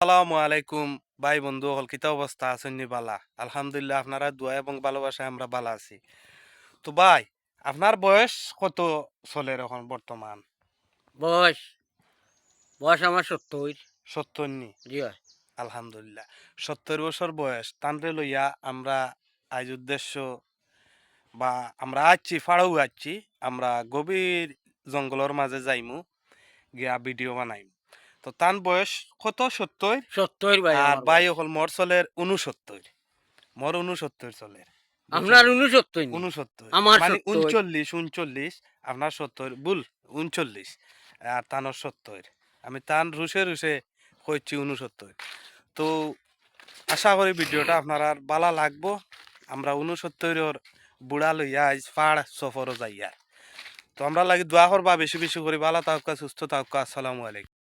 আসসালামু আলাইকুম ভাই বন্ধু হল কিতা অবস্থা আছেন নি বালা? আলহামদুলিল্লাহ আপনারা দোয়া এবং ভালোবাসায় আমরা বালা আছি। তো ভাই, আপনার বয়স কত চলে এখন বর্তমান? বয়স বয়স আমার ৭০। ৭০ নি? জি হয়। আলহামদুলিল্লাহ। ৭০ বছর বয়স তানরে লইয়া আমরা আজ উদ্দেশ্য বা আমরা আছি ফাড়াও আছি, আমরা গভীর জঙ্গলের মাঝে যাইমু, গিয়া ভিডিও বানাইমু। তো তান বয়স কত? ৭০। ৭০ ভাই আর আমার ভাই বয়স। হল মোর চলের ৬৯। মোর ৬৯ চলের, বুঝছেন? আপনার ৬৯ নি? ৬৯ আমার মানে ৭০। ৩৯, আপনার ৭০ ভুল, ৩৯ আর তানোর ৭০। আমি তান রুষে রুষে কইছি ৬৯। তো আশা করি ভিডিওটা আপনার আর বালা লাগবো। আমরা ৬৯ বুড়া লইয়া আজ পাড় সফরও যাইয়া। তো আমরা লাগি দোয়া করবা বেশি বেশি করে, বালা তাহকা সুস্থ তাহকা। আসসালামু আলাইকুম।